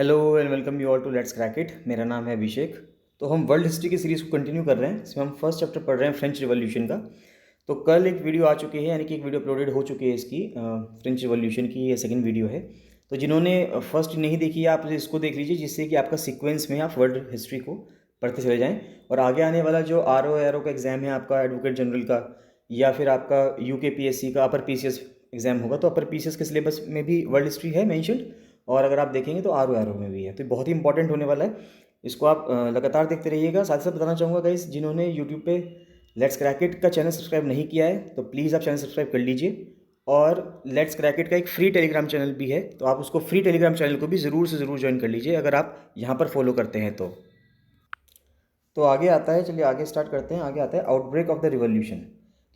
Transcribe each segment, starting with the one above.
Hello and welcome you all to let's crack it. मेरा नाम है अभिषेक। तो हम वर्ल्ड हिस्ट्री की सीरीज़ को कंटिन्यू कर रहे हैं। इसमें हम फर्स्ट चैप्टर पढ़ रहे हैं फ्रेंच रिवॉल्यूशन का। तो कल एक वीडियो आ चुकी है, यानी कि एक वीडियो अपलोडेड हो चुकी है इसकी, फ्रेंच रिवॉल्यूशन की ये सेकंड वीडियो है। तो जिन्होंने फर्स्ट नहीं देखी है आप इसको देख लीजिए, जिससे कि आपका सीक्वेंस में आप वर्ल्ड हिस्ट्री को पढ़ते चले जाएँ। और आगे आने वाला जो आर ओ का एग्ज़ाम है आपका एडवोकेट जनरल का, या फिर आपका UKPSC का अपर PCS एग्ज़ाम होगा, तो अपर PCS के सिलेबस में भी वर्ल्ड हिस्ट्री है मैंशनड। और अगर आप देखेंगे तो आर ओ में भी है, तो बहुत ही इंपॉर्टेंट होने वाला है। इसको आप लगातार देखते रहिएगा। साथ ही साथ बताना चाहूँगा गाइस, जिन्होंने यूट्यूब पे लेट्स क्रैकेट का चैनल सब्सक्राइब नहीं किया है तो प्लीज़ आप चैनल सब्सक्राइब कर लीजिए। और लेट्स क्रैकेट का एक फ्री टेलीग्राम चैनल भी है, तो आप उसको फ्री टेलीग्राम चैनल को भी ज़रूर से ज़रूर ज्वाइन कर लीजिए अगर आप यहाँ पर फॉलो करते हैं तो आगे आता है। चलिए आगे स्टार्ट करते हैं। आगे आता है आउटब्रेक ऑफ द रिवॉल्यूशन।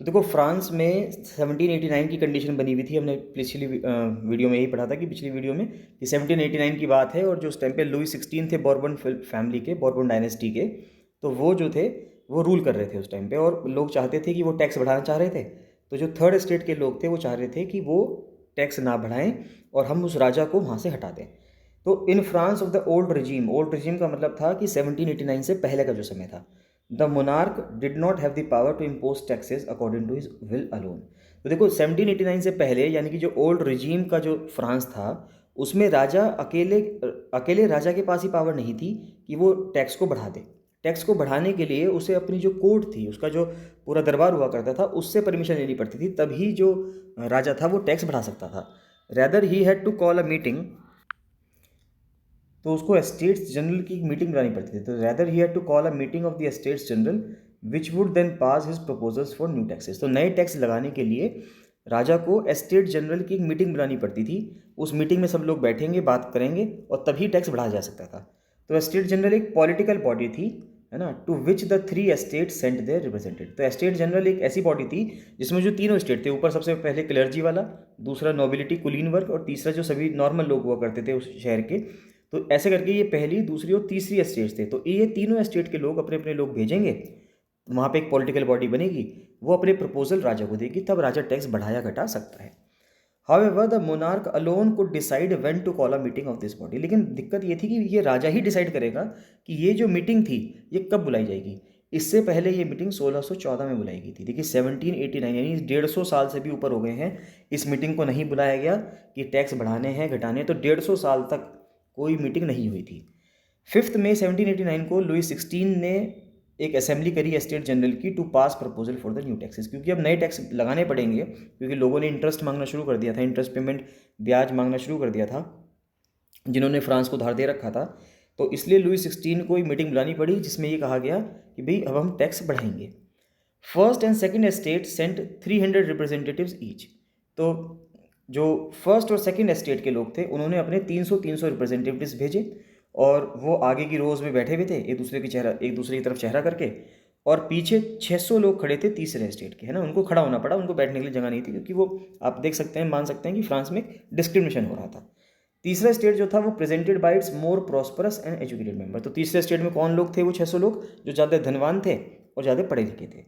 तो देखो, फ्रांस में 1789 की कंडीशन बनी हुई थी। हमने पिछली वीडियो में यही पढ़ा था कि पिछली वीडियो में कि 1789 की बात है, और जो उस टाइम पे लुई 16 थे, बॉर्बन फैमिली के, बॉर्बन डायनेस्टी के, तो वो जो थे वो रूल कर रहे थे उस टाइम पे, और लोग चाहते थे कि वो टैक्स बढ़ाना चाह रहे थे। तो जो थर्ड स्टेट के लोग थे वो चाह रहे थे कि वो टैक्स ना बढ़ाएं और हम उस राजा को वहाँ से हटा दें। तो in France of the old regime का मतलब था कि 1789 से पहले का जो समय था, the monarch did not have the power to impose taxes according to his will alone. तो देखो, 1789 से पहले यानी कि जो ओल्ड रिजीम का जो फ्रांस था, उसमें राजा अकेले अकेले राजा के पास ही पावर नहीं थी कि वो टैक्स को बढ़ा दे। टैक्स को बढ़ाने के लिए उसे अपनी जो कोर्ट थी, उसका जो पूरा दरबार हुआ करता था, उससे परमिशन लेनी पड़ती थी, तभी जो राजा था वो टैक्स बढ़ा सकता था। Rather he had to call a meeting, तो उसको एस्टेट्स जनरल की मीटिंग बुलानी पड़ती थी। तो rather he had to call a meeting of the estates general which would then pass his proposals for new taxes. तो नए टैक्स लगाने के लिए राजा को एस्टेट जनरल की एक मीटिंग बुलानी पड़ती थी। उस मीटिंग में सब लोग बैठेंगे, बात करेंगे, और तभी टैक्स बढ़ाया जा सकता था। तो एस्टेट जनरल एक पॉलिटिकल बॉडी थी, है ना, to which the 3 estate sent their represented. तो एस्टेट जनरल एक ऐसी बॉडी थी जिसमें जो तीनों स्टेट थे, ऊपर सबसे पहले क्लर्जी वाला, दूसरा नोबिलिटी कुलीन वर्ग, और तीसरा जो सभी नॉर्मल लोग हुआ करते थे उस शहर के। तो ऐसे करके ये पहली, दूसरी और तीसरी एस्टेट्स थे। तो ये तीनों एस्टेट के लोग अपने अपने लोग भेजेंगे, वहाँ पे एक पॉलिटिकल बॉडी बनेगी, वो अपने प्रपोजल राजा को देगी, तब राजा टैक्स बढ़ाया घटा सकता है। However the monarch alone could decide when to call a meeting of this body. लेकिन दिक्कत ये थी कि ये राजा ही डिसाइड करेगा कि ये जो मीटिंग थी ये कब बुलाई जाएगी। इससे पहले ये मीटिंग 1614 में बुलाई गई थी। देखिए 1789 यानी 150 साल से भी ऊपर हो गए हैं, इस मीटिंग को नहीं बुलाया गया कि टैक्स बढ़ाने हैं घटाने। तो 150 साल तक कोई मीटिंग नहीं हुई थी। 5 मई 1789 को लुई 16 ने एक असेंबली करी एस्टेट जनरल की to pass proposal for the new taxes, क्योंकि अब नए टैक्स लगाने पड़ेंगे, क्योंकि लोगों ने इंटरेस्ट मांगना शुरू कर दिया था, इंटरेस्ट पेमेंट, ब्याज मांगना शुरू कर दिया था जिन्होंने फ्रांस को धार दे रखा था। तो इसलिए लुई 16 को एक मीटिंग बुलानी पड़ी जिसमें ये कहा गया कि भाई अब हम टैक्स बढ़ाएंगे। First and second estate sent 300 representatives each. तो जो फर्स्ट और सेकंड एस्टेट के लोग थे उन्होंने अपने 300 रिप्रेजेंटेटिव्स भेजे, और वो आगे की रोज में बैठे हुए थे, एक दूसरे की तरफ चेहरा करके, और पीछे 600 लोग खड़े थे तीसरे एस्टेट के, है ना। उनको खड़ा होना पड़ा, उनको बैठने के लिए जगह नहीं थी, क्योंकि वो आप देख सकते हैं, मान सकते हैं कि फ्रांस में डिस्क्रिमिनेशन हो रहा था। तीसरा स्टेट जो था वो presented by it's more prosperous and educated member. तो तीसरे स्टेट में कौन लोग थे? वो 600 लोग जो ज़्यादा धनवान थे और ज़्यादा पढ़े लिखे थे।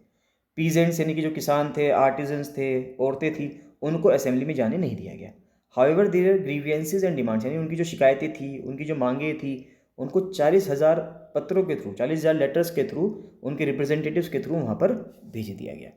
पीजेंट्स यानी कि जो किसान थे, आर्टिजन्स थे, औरतें थी, उनको असेंबली में जाने नहीं दिया गया। However their grievances and demands, यानी उनकी जो शिकायतें थी, उनकी जो मांगे थी, उनको 40,000 पत्रों के थ्रू, 40,000 लेटर्स के थ्रू, उनके रिप्रेजेंटेटिव्स के थ्रू वहाँ पर भेज दिया गया।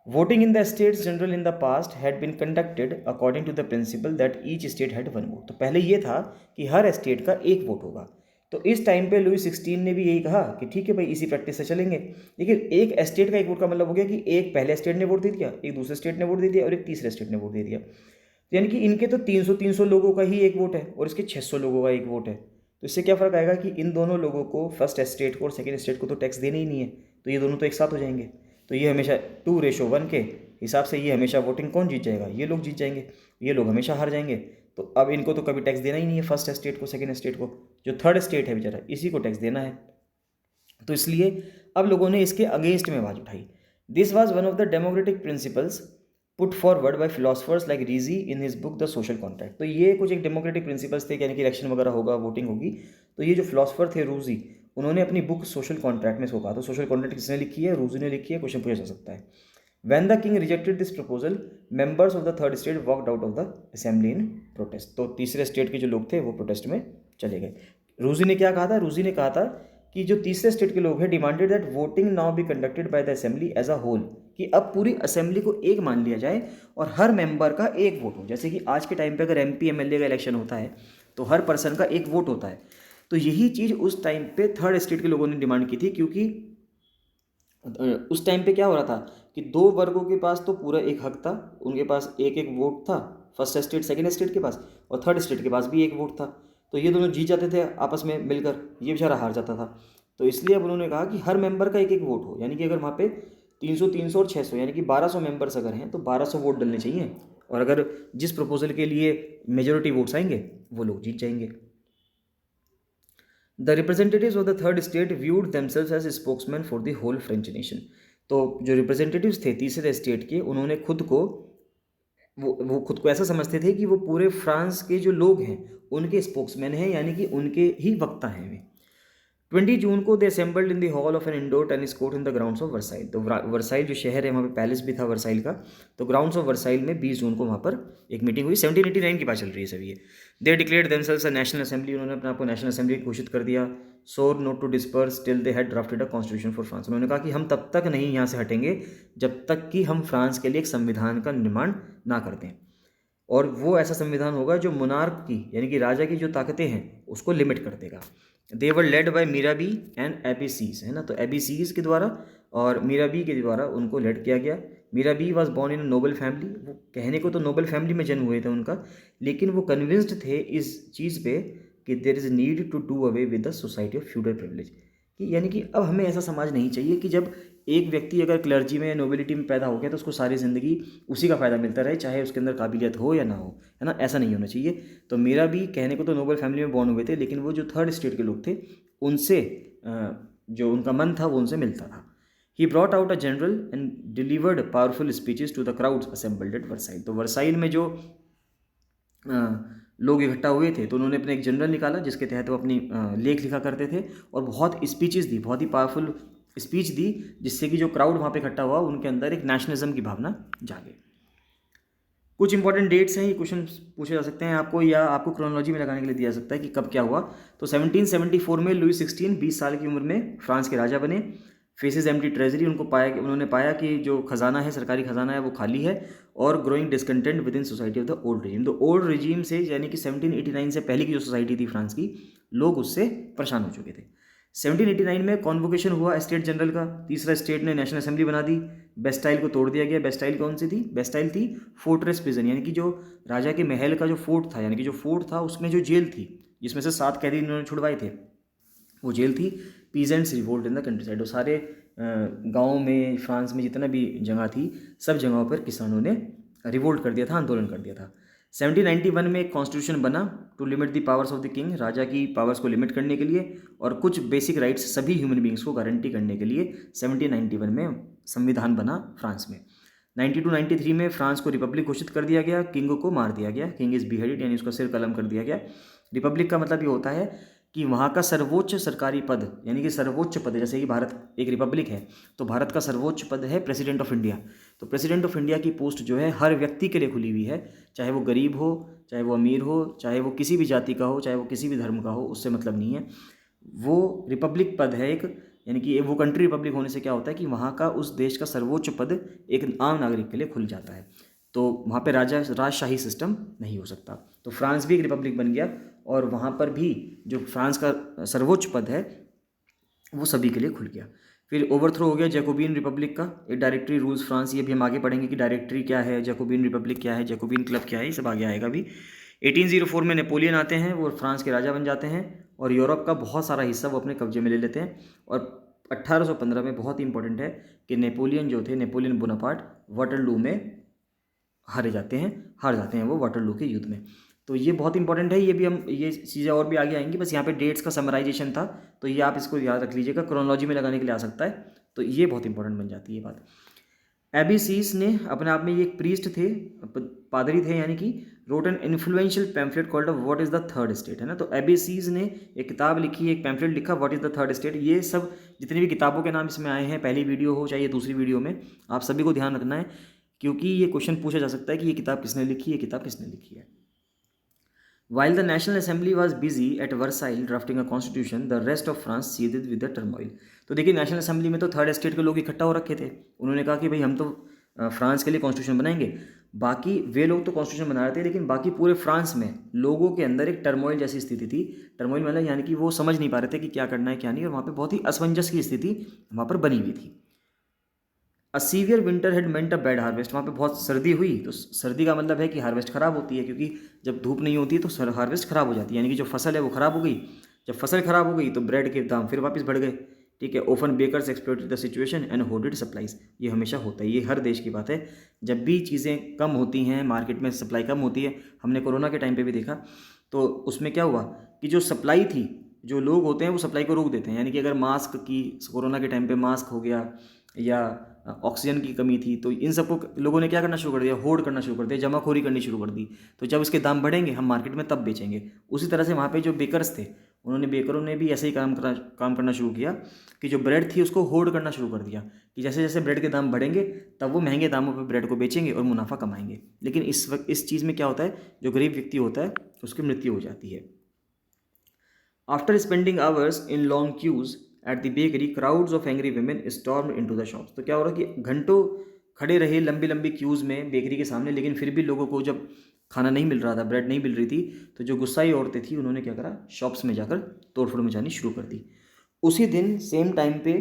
Voting in the states general in the past had been conducted according to the principle that each state had one vote. तो पहले ये था कि हर स्टेट का एक वोट होगा। तो इस टाइम पे लुई 16 ने भी यही कहा कि ठीक है भाई, इसी प्रैक्टिस से चलेंगे। लेकिन एक स्टेट का एक वोट का मतलब हो गया कि एक पहले स्टेट ने वोट दे दिया, एक दूसरे स्टेट ने वोट दे दिया, और एक तीसरे स्टेट ने वोट दे दिया। तो यानी कि इनके तो 300 लोगों का ही एक वोट है और इसके 600 लोगों का एक वोट है। तो इससे क्या फ़र्क आएगा कि इन दोनों लोगों को, फर्स्ट स्टेट को और सेकेंड स्टेट को, तो टैक्स देना ही नहीं है, तो ये दोनों तो एक साथ हो जाएंगे। तो ये हमेशा 2:1 के हिसाब से ये हमेशा वोटिंग कौन जीत जाएगा? ये लोग जीत जाएंगे, ये लोग हमेशा हार जाएंगे। तो अब इनको तो कभी टैक्स देना ही नहीं है, फर्स्ट स्टेट को, सेकेंड स्टेट को। जो थर्ड स्टेट है बेचारा, इसी को टैक्स देना है। तो इसलिए अब लोगों ने इसके अगेंस्ट में आवाज़ उठाई। This was one of the democratic principles put forward bye philosophers like Reiji in his book the social contract. तो ये कुछ एक डेमोक्रेटिक प्रिंसिपल्स थे, यानी कि इलेक्शन वगैरह होगा, वोटिंग होगी। तो ये जो फिलोसफर थे रूजी, उन्होंने अपनी बुक सोशल कॉन्ट्रैक्ट में इसको कहा। तो सोशल कॉन्ट्रैक्ट किसने लिखी है? रूजी ने लिखी है। क्वेश्चन पूछा जा सकता है। When the king rejected this proposal, members of the third state walked out of the assembly in protest. तो तीसरे स्टेट के जो लोग थे वो प्रोटेस्ट में चले गए। रूजी ने क्या कहा था? रूजी ने कहा था कि जो तीसरे स्टेट के लोग हैं, demanded that voting now be conducted by the assembly as a whole, कि अब पूरी असेंबली को एक मान लिया जाए और हर मेंबर का एक वोट हो। जैसे कि आज के टाइम पे अगर एमपी एमएलए का इलेक्शन होता है तो हर पर्सन का एक वोट होता है। तो यही चीज़ उस टाइम पे थर्ड स्टेट के लोगों ने डिमांड की थी, क्योंकि उस टाइम पे क्या हो रहा था कि दो वर्गों के पास तो पूरा एक हक था, उनके पास एक एक वोट था, फर्स्ट स्टेट सेकंड स्टेट के पास, और थर्ड स्टेट के पास भी एक वोट था। तो ये दोनों जीत जाते थे आपस में मिलकर, ये बेचारा हार जाता था। तो इसलिए अब उन्होंने कहा कि हर मेंबर का एक एक वोट हो, यानी कि अगर वहाँ पे 300 300 और 600 यानी कि 1200 मेंबर्स अगर हैं तो 1200 वोट डलने चाहिए, और अगर जिस प्रपोजल के लिए मेजोरिटी वोट्स आएंगे वो लोग जीत जाएंगे। The representatives of the third state viewed themselves as spokesmen for the whole French nation. तो जो रिप्रेजेंटेटिव्स थे तीसरे स्टेट के, उन्होंने खुद को वो खुद को ऐसा समझते थे कि वो पूरे फ्रांस के जो लोग हैं उनके स्पोक्समैन हैं, यानी कि उनके ही वक्ता हैं वे। 20 जून को they assembled in the hall of an indoor tennis court in the grounds of Versailles. तो वर्साइल जो शहर है वहाँ पे पैलेस भी था वर्साइल का, तो ग्राउंड्स ऑफ वर्साइल में 20 जून को वहाँ पर एक मीटिंग हुई। 1789 की बात चल रही है सभी ये। They declared themselves a national assembly, उन्होंने अपने आप को नेशनल असेंबली घोषित कर दिया। Swore not to disperse till they had drafted a constitution for France. उन्होंने कहा कि हम तब तक नहीं यहाँ से हटेंगे जब तक कि हम फ्रांस के लिए एक संविधान का निर्माण ना कर दें, और वो ऐसा संविधान होगा जो मोनार्क की यानी कि राजा की जो ताकतें हैं उसको लिमिट कर देगा। दे वर लेड बाय मीराबी एंड एबीसीज, है ना, तो एबीसीज के द्वारा और मीराबी के द्वारा उनको लेड किया गया। Mirabeau was born in noble family, वो कहने को तो नोबल फैमिली में जन्म हुए थे उनका, लेकिन वो कन्विंस्ड थे इस चीज़ पे कि there is need to do away with the society of feudal privilege, कि यानी कि अब हमें ऐसा समाज नहीं चाहिए कि जब एक व्यक्ति अगर क्लर्जी में या नोबिलिटी में पैदा हो गया तो उसको सारी ज़िंदगी उसी का फ़ायदा मिलता रहे, चाहे उसके अंदर काबिलियत हो या ना हो, है ना, ऐसा नहीं होना चाहिए। तो मेरा भी कहने को तो नोबल फैमिली में बॉर्न हुए थे, लेकिन वो जो थर्ड स्टेट के लोग थे उनसे जो उनका मन था वो उनसे मिलता था। He brought out a general and delivered powerful speeches to the crowds assembled at Versailles. तो वर्साइल में जो लोग इकट्ठा हुए थे तो उन्होंने अपने एक जनरल निकाला जिसके तहत वो अपनी लेख लिखा करते थे, और बहुत स्पीचेस दी, बहुत ही पावरफुल स्पीच दी, जिससे कि जो क्राउड वहाँ पे इकट्ठा हुआ उनके अंदर एक नेशनलिज्म की भावना जागे। कुछ इंपॉर्टेंट डेट्स हैं, ये क्वेश्चन पूछे जा सकते हैं आपको, या आपको क्रोनोलॉजी में लगाने के लिए दिया जा सकता है कि कब क्या हुआ। तो 1774 में लुई 16 20 साल की उम्र में फ्रांस के राजा बने। फेसेस एम्प्टी ट्रेजरी, उन्होंने पाया कि जो खजाना है, सरकारी खजाना है, वो खाली है, और growing discontent with in society of the old regime. तो ओल्ड रिजीम से यानी कि 1789 से पहले की जो सोसाइटी थी फ्रांस की, लोग उससे परेशान हो चुके थे। 1789 में कॉन्वोकेशन हुआ स्टेट जनरल का, तीसरा स्टेट ने नेशनल असेंबली बना दी, बेस्टाइल को तोड़ दिया गया। बेस्टाइल कौन सी थी? बेस्टाइल थी फोर्ट्रेस प्रिजन, यानी कि जो राजा के महल का जो फोर्ट था, यानी कि जो फोर्ट था उसमें जो जेल थी जिसमें से 7 कैदी इन्होंने छुड़वाए थे, वो जेल थी। Peasants revolt in the country side, सारे गाँव में फ्रांस में जितना भी जगह थी सब जगहों पर किसानों ने रिवोल्ट कर दिया था, आंदोलन कर दिया था। 1791 में एक कॉन्स्टिट्यूशन बना to limit the powers of the king, राजा की पावर्स को लिमिट करने के लिए और कुछ बेसिक राइट्स सभी ह्यूमन बींग्स को गारंटी करने के लिए 1791 में संविधान बना फ्रांस में। 92-93 में फ्रांस को रिपब्लिक घोषित कर दिया गया, किंग को मार दिया गया, किंग इज बिहेडेड यानी उसका सिर कलम कर दिया गया। रिपब्लिक का मतलब ये होता है कि वहाँ का सर्वोच्च सरकारी पद, यानी कि सर्वोच्च पद, जैसे कि भारत एक रिपब्लिक है तो भारत का सर्वोच्च पद है प्रेसिडेंट ऑफ इंडिया। तो प्रेसिडेंट ऑफ इंडिया की पोस्ट जो है हर व्यक्ति के लिए खुली हुई है, चाहे वो गरीब हो, चाहे वो अमीर हो, चाहे वो किसी भी जाति का हो, चाहे वो किसी भी धर्म का हो, उससे मतलब नहीं है। वो रिपब्लिक पद है एक, यानी कि वो कंट्री रिपब्लिक होने से क्या होता है कि वहाँ का उस देश का सर्वोच्च पद एक आम नागरिक के लिए खुल जाता है, तो वहाँ पे राजशाही सिस्टम नहीं हो सकता। तो फ्रांस भी एक रिपब्लिक बन गया और वहाँ पर भी जो फ्रांस का सर्वोच्च पद है वो सभी के लिए खुल गया। फिर ओवरथ्रो हो गया जैकोबिन रिपब्लिक का, एक डायरेक्टरी रूल्स फ्रांस, ये भी हम आगे पढ़ेंगे कि डायरेक्टरी क्या है, जैकोबिन रिपब्लिक क्या है, जैकोबिन क्लब क्या है, ये सब आगे आएगा भी। 1804 में नेपोलियन आते हैं, वो फ्रांस के राजा बन जाते हैं और यूरोप का बहुत सारा हिस्सा वो अपने कब्जे में ले लेते हैं। और 1815 में बहुत ही इंपॉर्टेंट है कि नेपोलियन जो थे, नेपोलियन बोनापार्ट, वाटरलू में हार जाते हैं वो वाटरलू के युद्ध में। तो ये बहुत इंपॉर्टेंट है, ये भी हम ये चीज़ें और भी आगे आएंगी, बस यहाँ पे डेट्स का समराइजेशन था तो ये आप इसको याद रख लीजिएगा, क्रोनोलॉजी में लगाने के लिए आ सकता है, तो ये बहुत इंपॉर्टेंट बन जाती है बात। एबीसीस ने अपने आप में ये एक प्रीस्ट थे, पादरी थे, यानी कि wrote an influential pamphlet called what is the third state, है ना। तो एबीसीज ने एक किताब लिखी, एक पैम्फलेट लिखा, what is the third state. ये सब जितनी भी किताबों के नाम इसमें आए हैं, पहली वीडियो हो चाहे दूसरी वीडियो में, आप सभी को ध्यान रखना है, क्योंकि ये क्वेश्चन पूछा जा सकता है कि ये किताब किसने लिखी, ये किताब किसने लिखी है। While the National Assembly was busy at Versailles drafting a constitution, the rest of France seethed with the turmoil. तो देखिए, नेशनल असेंबली में तो थर्ड स्टेट के लोग इकट्ठा हो रखे थे। उन्होंने कहा कि भाई हम तो फ्रांस के लिए कॉन्स्टिट्यूशन बनाएंगे। बाकी वे लोग तो कॉन्स्टिट्यूशन बना रहे थे, लेकिन बाकी पूरे फ्रांस में लोगों के अंदर एक टर्मोइल जैसी स्थिति थी। टर्मोइल मतलब यानी कि वो समझ नहीं पा रहे थे कि क्या करना है क्या नहीं, और वहाँ पे बहुत ही असमंजस की स्थिति वहाँ पर बनी हुई थी। A severe winter had meant a bad harvest. वहाँ पे बहुत सर्दी हुई, तो सर्दी का मतलब है कि हार्वेस्ट खराब होती है, क्योंकि जब धूप नहीं होती है तो हार्वेस्ट खराब हो जाती है, यानी कि जो फसल है वो खराब हो गई। जब फसल खराब हो गई तो ब्रेड के दाम फिर वापस बढ़ गए। ठीक है, often bakers exploited the situation and hoarded supplies. ये हमेशा होता है, ये हर देश की बात है। जब भी चीज़ें कम होती हैं, मार्केट में सप्लाई कम होती है, हमने कोरोना के टाइम पे भी देखा, तो उसमें क्या हुआ कि जो सप्लाई थी, जो लोग होते हैं वो सप्लाई को रोक देते हैं। यानी कि अगर मास्क की, कोरोना के टाइम पे मास्क हो गया या ऑक्सीजन की कमी थी, तो इन सबको लोगों ने क्या करना शुरू कर दिया, होर्ड करना शुरू कर दिया, जमाखोरी करनी शुरू कर दी। तो जब इसके दाम बढ़ेंगे हम मार्केट में तब बेचेंगे। उसी तरह से वहाँ पे जो बेकर्स थे, बेकरों ने भी ऐसे ही काम करना शुरू किया कि जो ब्रेड थी उसको होर्ड करना शुरू कर दिया, कि जैसे जैसे ब्रेड के दाम बढ़ेंगे तब वो महंगे दामों पर ब्रेड को बेचेंगे और मुनाफा कमाएंगे। लेकिन इस वक्त इस चीज़ में क्या होता है, जो गरीब व्यक्ति होता है उसकी मृत्यु हो जाती है। After spending hours in long queues at the bakery, crowds of angry women stormed into the shops. तो क्या हो रहा है कि घंटों खड़े रहे लंबी लंबी क्यूज़ में बेकरी के सामने, लेकिन फिर भी लोगों को जब खाना नहीं मिल रहा था, ब्रेड नहीं मिल रही थी, तो जो गुस्साई औरतें थी उन्होंने क्या करा, शॉप्स में जाकर तोड़फोड़ मचानी शुरू कर दी। उसी दिन सेम टाइम पे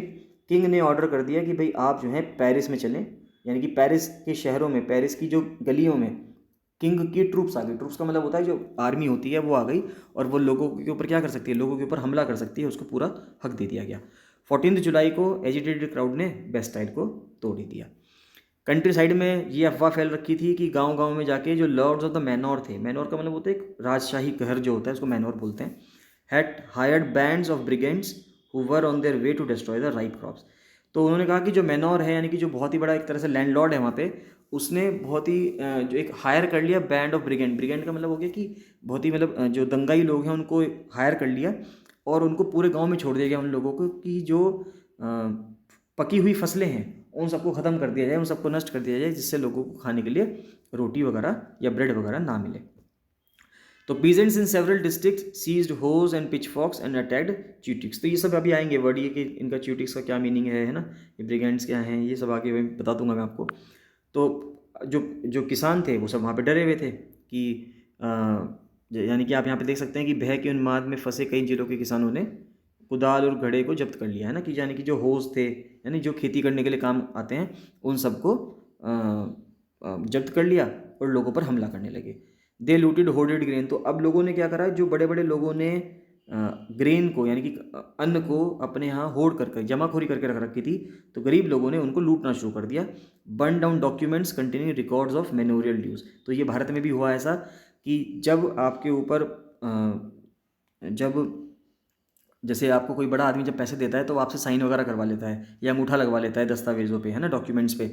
किंग ने ऑर्डर कर दिया कि भाई आप जो है पेरिस में चलें, यानी कि पेरिस के शहरों में, पेरिस की जो गलियों में किंग की ट्रूप्स आ गई। ट्रूप्स का मतलब होता है जो आर्मी होती है वो आ गई, और वो लोगों के ऊपर क्या कर सकती है, लोगों के ऊपर हमला कर सकती है, उसको पूरा हक दे दिया गया। 14 जुलाई को एजिटेटेड क्राउड ने बेस्टाइल को तोड़ ही दिया। कंट्री साइड में ये अफवाह फैल रखी थी कि गांव गांव में जाके जो लॉर्ड्स ऑफ द मैनोर थे, मैनोर का मतलब होता है एक राजशाही घर जो होता है, उसको मैनोर बोलते हैं, had hired bands of brigands who were on their way to destroy the ripe crops. तो उन्होंने कहा कि जो मैनोर है, यानी कि जो बहुत ही बड़ा एक तरह से लैंडलॉर्ड है वहाँ पे, उसने बहुत ही जो एक हायर कर लिया बैंड ऑफ ब्रिगेंड। ब्रिगेंड का मतलब हो गया कि बहुत ही मतलब जो दंगाई लोग हैं उनको हायर कर लिया, और उनको पूरे गांव में छोड़ दिया गया उन लोगों को, कि जो पकी हुई फसलें हैं उन सबको ख़त्म कर दिया जाए, उन सबको नष्ट कर दिया जाए, जिससे लोगों को खाने के लिए रोटी वगैरह या ब्रेड वगैरह ना मिले। तो peasants in several district seized hoes and pitchforks and attacked chateaux. तो ये सब अभी आएंगे वर्ड, ये कि इनका च्यूटिक्स का क्या मीनिंग है ना, ये ब्रिगेंड्स क्या हैं, ये सब आगे मैं बता दूंगा मैं आपको। तो जो जो किसान थे वो सब वहाँ पे डरे हुए थे कि यानी कि आप यहाँ पे देख सकते हैं कि भय के उन्माद में फंसे कई जिलों के किसानों ने कुदाल और घड़े को जब्त कर लिया, है ना, कि यानी कि जो होज थे, यानी जो खेती करने के लिए काम आते हैं, उन सबको जब्त कर लिया और लोगों पर हमला करने लगे। दे लूटेड होर्डेड ग्रेन। तो अब लोगों ने क्या करा, जो बड़े बड़े लोगों ने ग्रेन को, यानी कि अन्न को अपने यहाँ होर्ड करके जमाखोरी करके रख रखी थी, तो गरीब लोगों ने उनको लूटना शुरू कर दिया। Burn down documents containing records of memorial dues. तो ये भारत में भी हुआ ऐसा कि जब आपके ऊपर जब जैसे आपको कोई बड़ा आदमी जब पैसे देता है तो वो आपसे साइन वगैरह करवा लेता है या अंगूठा लगवा लेता है दस्तावेज़ों पे, है ना, डॉक्यूमेंट्स पे।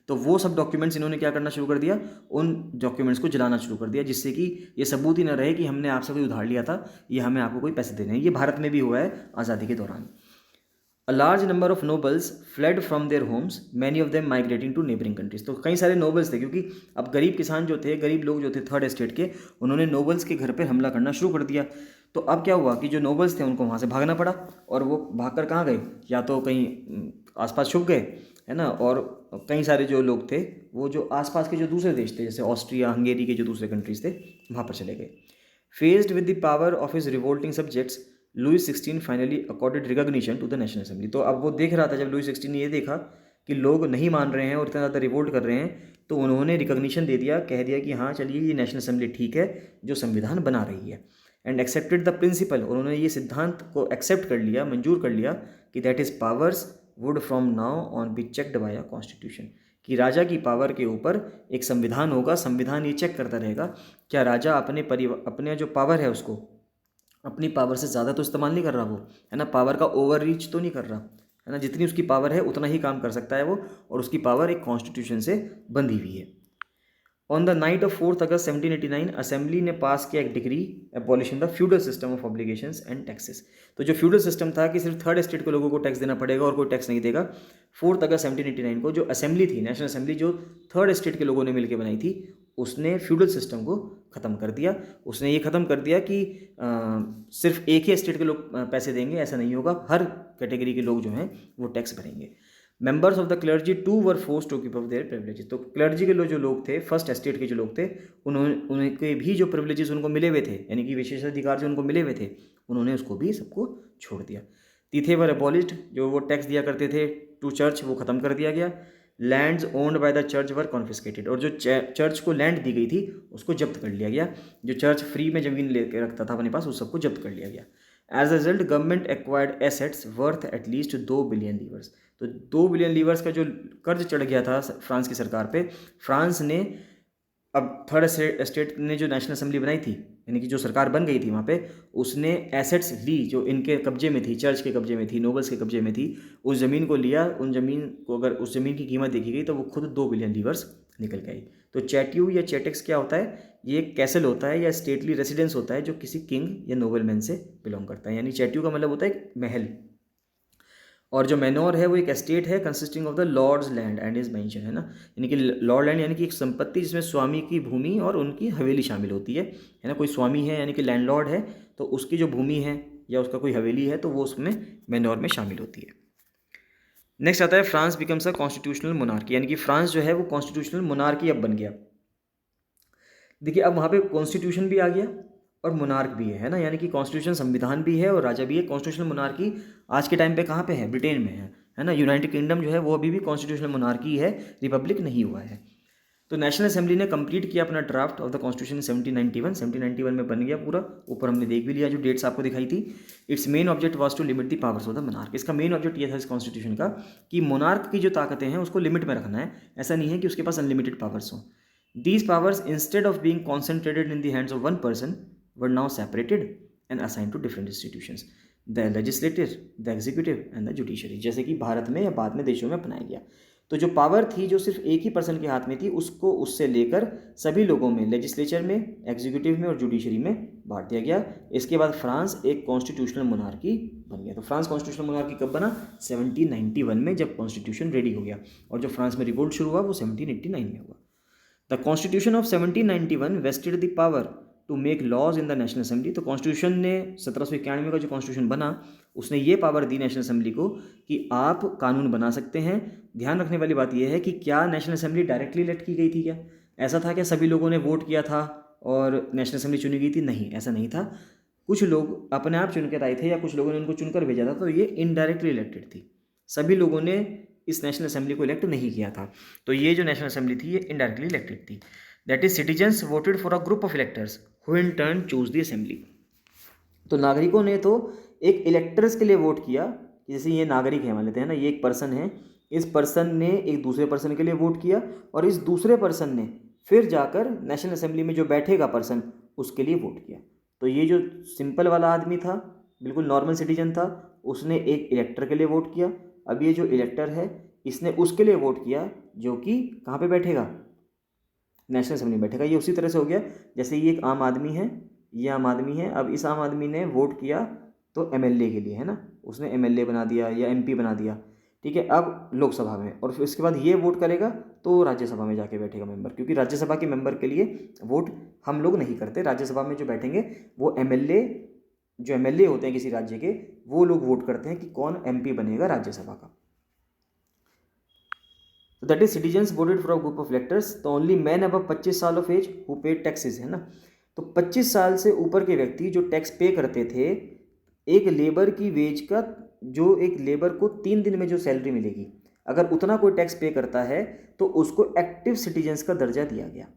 तो वो सब डॉक्यूमेंट्स इन्होंने क्या करना शुरू कर दिया, उन डॉक्यूमेंट्स को जलाना शुरू कर दिया, जिससे कि ये सबूत ही ना रहे कि हमने आपसे कोई उधार लिया था, ये हमें आपको कोई पैसे देने हैं। ये भारत में भी हुआ है आज़ादी के दौरान। A large number of nobles fled from their homes, many of them migrating to neighbouring countries. तो कई सारे नोबल्स थे, क्योंकि अब गरीब किसान जो थे, गरीब लोग जो थे थर्ड स्टेट के, उन्होंने नोबल्स के घर पर हमला करना शुरू कर दिया। तो अब क्या हुआ कि जो नोबल्स थे उनको वहाँ से भागना पड़ा, और वो भागकर कहाँ गए, या तो कहीं आसपास छुप गए, है ना, और कई सारे जो लोग थे वो जो आसपास के जो दूसरे देश थे, जैसे ऑस्ट्रिया हंगेरी के जो दूसरे कंट्रीज थे, वहाँ पर चले गए। Faced with the power of his revolting subjects, Louis 16 finally accorded recognition to the national assembly. तो अब वो देख रहा था, जब लुई 16 ने ये देखा कि लोग नहीं मान रहे हैं और इतना ज़्यादा रिवोल्ट कर रहे हैं, तो उन्होंने रिकॉग्निशन दे दिया, कह दिया कि हाँ चलिए ये नेशनल असेंबली ठीक है जो संविधान बना रही है। एंड एक्सेप्टेड द प्रिंसिपल, उन्होंने ये सिद्धांत को एक्सेप्ट कर लिया, मंजूर कर लिया कि that is powers wood from now on be checked by a constitution, कि राजा की पावर के ऊपर एक संविधान होगा, संविधान ये चेक करता रहेगा क्या राजा अपने जो पावर है उसको अपनी पावर से ज़्यादा तो इस्तेमाल नहीं कर रहा, वो है ना, पावर का ओवर रीच तो नहीं कर रहा, है ना, जितनी उसकी पावर है उतना ही काम कर सकता है वो, और उसकी पावर एक कॉन्स्टिट्यूशन से बंधी हुई है। On the night of 4 August 1789 assembly ने पास किया एक degree abolishing the feudal system of obligations and taxes. तो जो फ्यूडल सिस्टम था कि सिर्फ थर्ड एस्टेट के लोगों को टैक्स देना पड़ेगा और कोई टैक्स नहीं देगा, 4 अगस्त 1789 को जो असेंबली थी, नेशनल असेंबली, जो थर्ड एस्टेट के लोगों ने मिलकर बनाई थी, उसने फ्यूडल सिस्टम को ख़त्म कर दिया। उसने ये ख़त्म कर दिया कि सिर्फ एक ही एस्टेट के लोग पैसे देंगे, ऐसा नहीं होगा, हर कैटेगरी के लोग जो हैं वो टैक्स भरेंगे। Members of the clergy too were force to keep up their privileges. तो क्लर्जी के जो लोग थे, फर्स्ट एस्टेट के जो लोग थे, उनके भी जो प्रिविलेजेस उनको मिले हुए थे, यानी कि विशेषाधिकार जो उनको मिले हुए थे, उन्होंने उसको भी सबको छोड़ दिया। तीथे वर एबॉलिश्ड, जो वो टैक्स दिया करते थे टू चर्च, वो ख़त्म कर दिया गया। Lands owned by the church were confiscated, और जो चर्च को लैंड दी गई थी उसको जब्त कर लिया गया। जो चर्च फ्री में ज़मीन लेकर रखता था अपने पास, उस सबको जब्त कर लिया गया। As a result government acquired assets worth at least 2 billion livres. तो 2 बिलियन लीवर्स का जो कर्ज चढ़ गया था फ्रांस की सरकार पे, फ्रांस ने अब थर्ड एस्टेट ने जो नेशनल असेंबली बनाई थी, यानी कि जो सरकार बन गई थी वहाँ पे, उसने एसेट्स ली जो इनके कब्जे में थी, चर्च के कब्जे में थी, नोबल्स के कब्जे में थी, उस ज़मीन को लिया। उन ज़मीन को अगर उस ज़मीन की कीमत देखी गई तो वो खुद 2 बिलियन लीवर्स निकल गई। तो चैट्यू या चैटेक्स क्या होता है? ये एक कैसल होता है या स्टेटली रेसिडेंस होता है जो किसी किंग या नोबलमैन से बिलोंग करता है। यानी चैट्यू का मतलब होता है एक महल, और जो मैनोर है वो एक एस्टेट है consisting of the lord's land and his mansion, है ना, यानी कि लॉर्ड लैंड यानी कि एक संपत्ति जिसमें स्वामी की भूमि और उनकी हवेली शामिल होती है ना। कोई स्वामी है यानी कि लैंडलॉर्ड है, तो उसकी जो भूमि है या उसका कोई हवेली है तो वो उसमें मैनोर में शामिल होती है। नेक्स्ट आता है France becomes a constitutional monarchy, यानी कि फ्रांस जो है वो कॉन्स्टिट्यूशनल मोनार्की अब बन गया। देखिए अब वहाँ पे कॉन्स्टिट्यूशन भी आ गया और मोनार्क भी है ना, यानी कि कॉन्स्टिट्यूशन संविधान भी है और राजा भी है। कॉन्स्टिट्यूशनल मोनार्की आज के टाइम पे कहाँ पे है? ब्रिटेन में है ना। यूनाइटेड किंगडम जो है वो अभी भी कॉन्स्टिट्यूशनल मोनार्की है, रिपब्लिक नहीं हुआ है। तो नेशनल असेंबली ने कंप्लीट किया अपना ड्राफ्ट ऑफ द कॉन्स्टिट्यूशन 1791 में बन गया पूरा। ऊपर हमने देख भी लिया जो डेट्स आपको दिखाई थी। Its main object was to limit the powers of the monarch. इसका मेन ऑब्जेक्ट ये था इस कॉन्स्टिट्यूशन का कि मोनार्क की जो ताकतें हैं उसको लिमिट में रखना है। ऐसा नहीं है कि उसके पास अनलिमिटेड पावर्स हों। These powers, instead of being concentrated in the hands of one person, were now separated and assigned to different institutions, the legislative, the executive and the judiciary। जैसे कि भारत में या बाद में देशों में अपनाया गया। तो जो पावर थी जो सिर्फ एक ही पर्सन के हाथ में थी, उसको उससे लेकर सभी लोगों में, लेजिस्लेचर में, एग्जीक्यूटिव में और जुडिशरी में बांट दिया गया। इसके बाद फ्रांस एक कॉन्स्टिट्यूशनल मोनार्की बन गया। तो फ्रांस कॉन्स्टिट्यूशनल मोनार्की कब बना? 1791 में, जब कॉन्स्टिट्यूशन रेडी हो गया। और जो फ्रांस में रिवोल्ट शुरू हुआ वो 1789 में हुआ। The constitution of 1791 vested the power to make laws in the national assembly. तो कॉन्स्टिट्यूशन ने 1791 का जो कॉन्स्टिट्यूशन बना, उसने ये पावर दी नेशनल असेंबली को कि आप कानून बना सकते हैं। ध्यान रखने वाली बात यह है कि क्या नेशनल असेंबली डायरेक्टली इलेक्ट की गई थी? क्या ऐसा था? क्या सभी लोगों ने वोट किया था और नेशनल असेंबली चुनी गई थी? नहीं, ऐसा नहीं था। कुछ लोग अपने आप चुन कर आए थे या कुछ लोगों ने उनको चुनकर भेजा था, तो ये इनडायरेक्टली इलेक्टेड थी। सभी लोगों ने इस नेशनल असेंबली को इलेक्ट नहीं किया था। तो ये जो नेशनल असेंबली थी ये इनडायरेक्टली इलेक्टेड थी। That is citizens voted for a group of electors who in turn choose the assembly. तो नागरिकों ने तो एक इलेक्टर्स के लिए वोट किया। जैसे ये नागरिक है मान लेते हैं ना, ये एक पर्सन है, इस पर्सन ने एक दूसरे पर्सन के लिए वोट किया और इस दूसरे पर्सन ने फिर जाकर नेशनल असेंबली में जो बैठेगा पर्सन, उसके लिए वोट किया। तो ये जो सिंपल वाला आदमी था, बिल्कुल नॉर्मल सिटीजन था, उसने एक इलेक्टर के लिए वोट किया। अब ये जो इलेक्टर है इसने उसके लिए वोट किया जो कि कहाँ पे बैठेगा? नेशनल असेंबली में बैठेगा। ये उसी तरह से हो गया जैसे ये एक आम आदमी है, ये आम आदमी है। अब इस आम आदमी ने वोट किया तो एमएलए के लिए, है ना, उसने एमएलए बना दिया या एमपी बना दिया, ठीक है, अब लोकसभा में। और फिर उसके बाद ये वोट करेगा तो राज्यसभा में जाके बैठेगा मेंबर, क्योंकि राज्यसभा के मेंबर के लिए वोट हम लोग नहीं करते। राज्यसभा में जो बैठेंगे वो एमएलए, जो एमएलए होते हैं किसी राज्य के, वो लोग वोट करते हैं कि कौन एमपी बनेगा राज्यसभा का। तो that is citizens voted for a group of electors. तो ओनली मैन अबव 25 साल of as who paid taxes, है ना। तो 25 साल से ऊपर के व्यक्ति जो टैक्स पे करते थे, एक लेबर की वेज का, जो एक लेबर को 3 दिन में जो सैलरी मिलेगी, अगर उतना कोई टैक्स पे करता है तो उसको एक्टिव सिटीजन्स का दर्जा दिया गया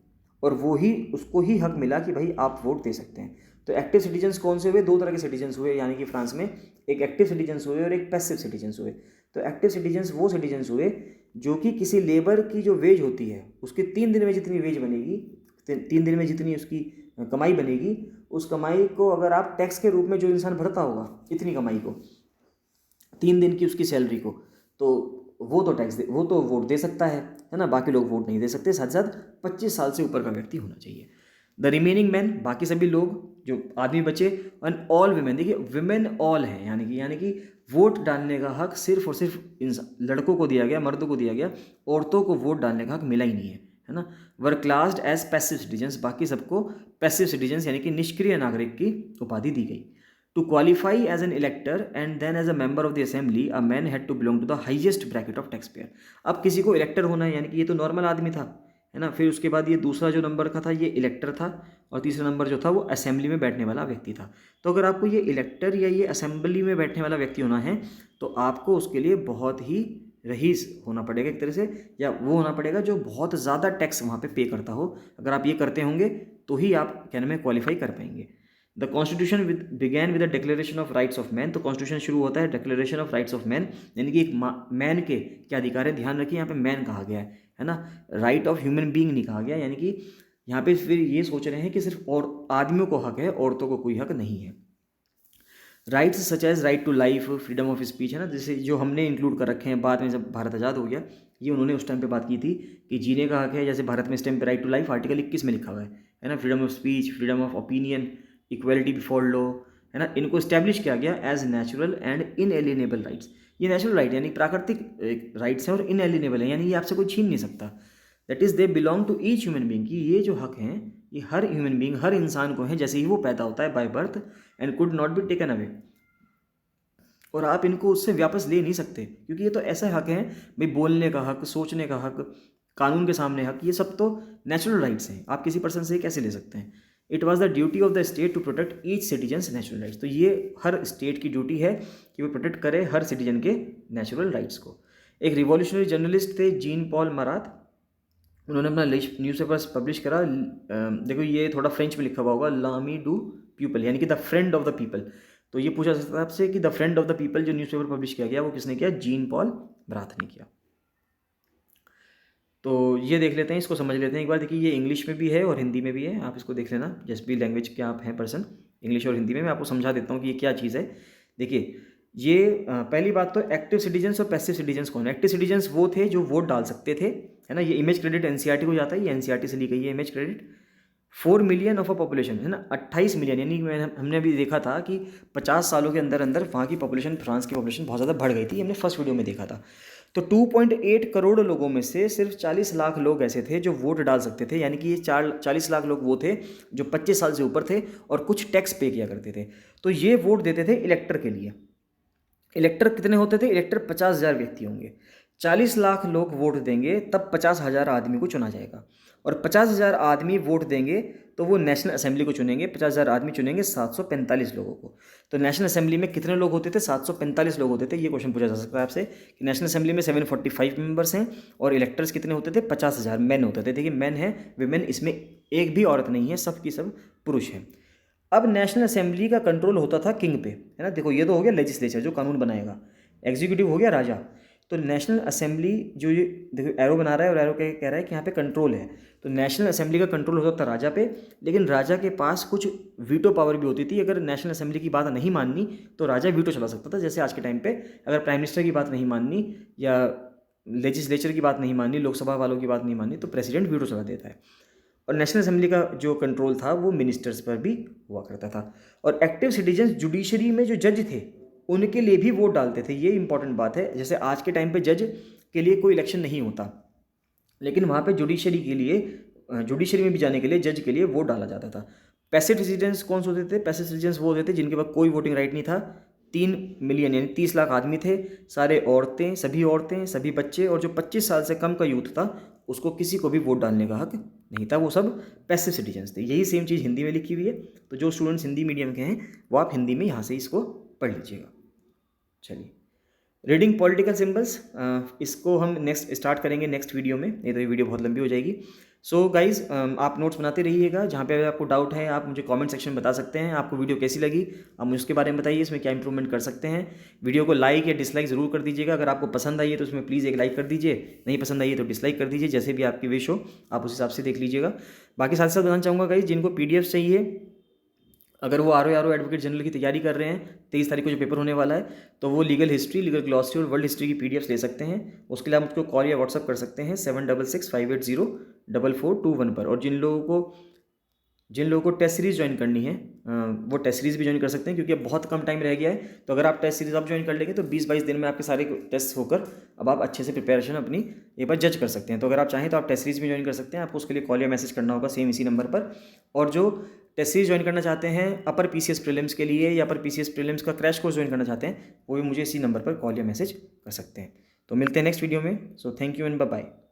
और वो ही उसको ही हक मिला कि भाई आप वोट दे सकते हैं। तो एक्टिव सिटीजन्स कौन से हुए? 2 तरह के सिटीजन्स हुए, यानी कि फ्रांस में एक एक्टिव सिटीजन्स हुए और एक पैसिव सिटीजन्स हुए। तो एक्टिव सिटीजन्स वो सिटीजन्स हुए जो कि किसी लेबर की जो वेज होती है उसकी 3 दिन में जितनी वेज बनेगी, 3 दिन में जितनी उसकी कमाई बनेगी, उस कमाई को अगर आप टैक्स के रूप में जो इंसान भरता होगा इतनी कमाई को, 3 दिन की उसकी सैलरी को, तो वो तो टैक्स वो तो वोट दे सकता है। है ना, बाकी लोग वोट नहीं दे सकते, साथ साथ 25 साल से ऊपर का व्यक्ति होना चाहिए। द रिमेनिंग मैन, बाकी सभी लोग जो आदमी बचे, एंड ऑल वीमेन, देखिए विमेन ऑल है, यानी कि वोट डालने का हक सिर्फ और सिर्फ लड़कों को दिया गया, मर्दों को दिया गया, औरतों को वोट डालने का हक मिला ही नहीं है ना। वर क्लास्ड एज पैसिव सिटीजन्स, बाकी सबको पैसिव सिटीजन्स यानी कि निष्क्रिय नागरिक की उपाधि दी गई। To qualify as an elector and then as a member of the assembly a man had to belong to the highest bracket of taxpayer. अब किसी को इलेक्टर होना है, यानी कि ये तो नॉर्मल आदमी था, है ना, फिर उसके बाद ये दूसरा जो नंबर का था ये इलेक्टर था, और तीसरा नंबर जो था वो असेंबली में बैठने वाला व्यक्ति था। तो अगर आपको ये इलेक्टर या ये असेंबली में बैठने वाला व्यक्ति होना है तो आपको उसके लिए बहुत ही रईस होना पड़ेगा एक तरह से, या वो होना पड़ेगा जो बहुत ज़्यादा टैक्स वहाँ पे करता हो। अगर आप ये करते होंगे तो ही आप क्या नाम है क्वालिफाई कर पाएंगे। The constitution began with the declaration of rights of man, तो कॉन्स्टिट्यूशन शुरू होता है declaration of rights of man, यानी कि एक मैन के क्या अधिकार है, ध्यान रखिए यहाँ पे मैन कहा गया है ना, राइट ऑफ ह्यूमन बीइंग नहीं कहा गया, यानी कि यहाँ पे फिर ये सोच रहे हैं कि सिर्फ और आदमियों को हक है, औरतों को कोई हक नहीं है। Rights such as right to life, freedom of speech, है ना, जैसे जो हमने इंक्लूड कर रखे हैं बाद में जब भारत आज़ाद हो गया, ये उन्होंने उस टाइम पे बात की थी कि जीने का हक है, जैसे भारत में इस टाइम पे राइट टू लाइफ आर्टिकल 21 में लिखा हुआ है ना, freedom of speech, freedom of opinion, equality before law, है ना, इनको इस्टेब्लिश किया गया एज नेचुरल एंड इनएलिनेबल राइट्स। ये नेचुरल राइट यानी प्राकृतिक राइट्स हैं और इनएलिनेबल है, यानी ये आपसे कोई छीन नहीं सकता। That is they belong to each human being, कि ये जो हक हैं ये हर ह्यूमन बींग, हर इंसान को हैं जैसे ही वो पैदा होता है by birth, and could not be taken away, और आप इनको उससे वापस ले नहीं सकते, क्योंकि ये तो ऐसे हक हैं भाई, बोलने का हक, सोचने का हक, कानून के सामने हक, ये सब तो नेचुरल राइट्स हैं, आप किसी पर्सन से कैसे ले सकते हैं। It was the duty of the state to protect each citizens natural rights, तो ये हर स्टेट की ड्यूटी है कि वो प्रोटेक्ट करे हर सिटीजन के नेचुरल राइट्स को। एक रिवॉल्यूशनरी जर्नलिस्ट थे जीन पॉल मरात, उन्होंने अपना न्यूज़पेपर्स पब्लिश करा, देखो ये थोड़ा फ्रेंच में लिखा हुआ होगा, लामी डू पीपल, यानी कि the friend of the people. तो ये पूछा जा सकता है आपसे कि the friend of the people जो न्यूज़पेपर पब्लिश किया गया वो किसने किया, जीन पॉल मरात ने किया। तो ये देख लेते हैं, इसको समझ लेते हैं एक बार। देखिए ये इंग्लिश में भी है और हिंदी में भी है, आप इसको देख लेना, जिस भी लैंग्वेज के आप हैं पर्सन, इंग्लिश और हिंदी में। मैं आपको समझा देता हूँ कि ये क्या चीज़ है। देखिए ये पहली बात तो एक्टिव सिटीजन्स और पैसिव सिटीजन्स कौन है। एक्टिव सिटीजन्स वो थे जो वोट डाल सकते थे, है ना, ये इमेज क्रेडिट एनसीईआरटी को जाता है, ये एनसीईआरटी से ली गई है image credit. 4 million of a population, है ना, 28 मिलियन, यानी हमने अभी देखा था कि 50 सालों के अंदर अंदर वहाँ की पॉपुलेशन, फ्रांस की पॉपुलेशन बहुत ज़्यादा बढ़ गई थी, हमने फर्स्ट वीडियो में देखा था। तो 2.8 करोड़ लोगों में से सिर्फ 40 लाख लोग ऐसे थे जो वोट डाल सकते थे, यानी कि ये 40 लाख लोग वो थे जो 25 साल से ऊपर थे और कुछ टैक्स पे किया करते थे। तो ये वोट देते थे इलेक्टर के लिए। इलेक्टर कितने होते थे, इलेक्टर 50,000 व्यक्ति होंगे, 40 लाख लोग वोट देंगे तब 50,000 आदमी को चुना जाएगा, और 50,000 आदमी वोट देंगे तो वो नेशनल असेंबली को चुनेंगे, 50,000 आदमी चुनेंगे 745 लोगों को। तो नेशनल असेंबली में कितने लोग होते थे, 745 लोग होते थे। ये क्वेश्चन पूछा जा सकता है आपसे कि नेशनल असेंबली में 745 मेंबर्स हैं और इलेक्टर्स कितने होते थे, 50,000 मैन होते थे। देखिए मैन है, विमेन, इसमें एक भी औरत नहीं है, सब की सब पुरुष हैं। अब नेशनल असेंबली का कंट्रोल होता था किंग पे, है ना, देखो ये तो हो गया लेजिस्लेचर जो कानून बनाएगा, एग्जीक्यूटिव हो गया राजा। तो नेशनल असेंबली जो ये देखो एरो बना रहा है और एरो कह रहा है कि यहाँ पे कंट्रोल है, तो नेशनल असेंबली का कंट्रोल होता था राजा पे, लेकिन राजा के पास कुछ वीटो पावर भी होती थी। अगर नेशनल असेंबली की बात नहीं माननी तो राजा वीटो चला सकता था, जैसे आज के टाइम पे अगर प्राइम मिनिस्टर की बात नहीं माननी या लेजिस्लेचर की बात नहीं माननी, लोकसभा वालों की बात नहीं माननी, तो प्रेसिडेंट वीटो चला देता है। और नेशनल असेंबली का जो कंट्रोल था वो मिनिस्टर्स पर भी हुआ करता था। और एक्टिव सिटीजन्स जुडिशरी में जो जज थे उनके लिए भी वोट डालते थे, ये इंपॉर्टेंट बात है। जैसे आज के टाइम पे जज के लिए कोई इलेक्शन नहीं होता, लेकिन वहाँ पे जुडिशरी के लिए, जुडिशरी में भी जाने के लिए जज के लिए वोट डाला जाता था। पैसिव सिटीजन्स कौन से होते थे, पैसिव सिटीजन्स वो होते थे जिनके पास कोई वोटिंग राइट नहीं था। 3 मिलियन यानी 30 लाख आदमी थे, सारे औरतें, सभी बच्चे, और जो 25 साल से कम का यूथ था उसको किसी को भी वोट डालने का हक नहीं था, वो सब पैसिव सिटीजन्स थे। यही सेम चीज़ हिंदी में लिखी हुई है, तो जो स्टूडेंट्स हिंदी मीडियम के हैं वो आप हिंदी में यहाँ से इसको पढ़ लीजिएगा। चलिए, रीडिंग पॉलिटिकल सिंबल्स, इसको हम नेक्स्ट स्टार्ट करेंगे नेक्स्ट वीडियो में, नहीं तो ये वीडियो बहुत लंबी हो जाएगी। सो गाइज, आप नोट्स बनाते रहिएगा, जहाँ पे आपको डाउट है आप मुझे कमेंट सेक्शन में बता सकते हैं। आपको वीडियो कैसी लगी आप मुझे उसके बारे में बताइए, इसमें क्या इंप्रूवमेंट कर सकते हैं। वीडियो को लाइक या डिसलाइक ज़रूर कर दीजिएगा। अगर आपको पसंद आई है तो उसमें प्लीज़ एक लाइक कर दीजिए, नहीं पसंद आई है तो डिसलाइक कर दीजिए, जैसे भी आपकी विश हो आप उस हिसाब से देख लीजिएगा। बाकी साथ साथ बताना चाहूँगा गाइज, जिनको PDF चाहिए अगर वो आर एडवोकेट जनरल की तैयारी कर रहे हैं, 23 तारीख को जो पेपर होने वाला है, तो वो लीगल हिस्ट्री, लीगल ग्लॉसरी और वर्ल्ड हिस्ट्री की पीडीएफ्स ले सकते हैं। उसके लिए आप मुझको कॉल या व्हाट्सअप कर सकते हैं 7665804421 पर। और जिन लोगों को टेस्ट सीरीज़ ज्वाइन करनी है वो टेस्ट सीरीज़ भी ज्वाइन कर सकते हैं, क्योंकि अब बहुत कम टाइम रह गया है। तो अगर आप टेस्ट सीरीज़ आप ज्वाइन कर लेंगे तो 20-22 दिन में आपके सारे टेस्ट होकर अब आप अच्छे से प्रिपरेशन अपनी एक बार जज कर सकते हैं। तो अगर आप चाहें तो आप टेस्ट सीरीज़ भी ज्वाइन कर सकते हैं। आपको उसके लिए कॉल या मैसेज करना होगा सेम इसी नंबर पर। और जो टेस्ट सीरीज़ ज्वाइन करना चाहते हैं अपर पीसीएस प्रीलिम्स के लिए, या अपर पीसीएस प्रीलिम्स का क्रैश कोर्स ज्वाइन करना चाहते हैं, वो भी मुझे इसी नंबर पर कॉल या मैसेज कर सकते हैं। तो मिलते हैं नेक्स्ट वीडियो में। So thank you and bye bye.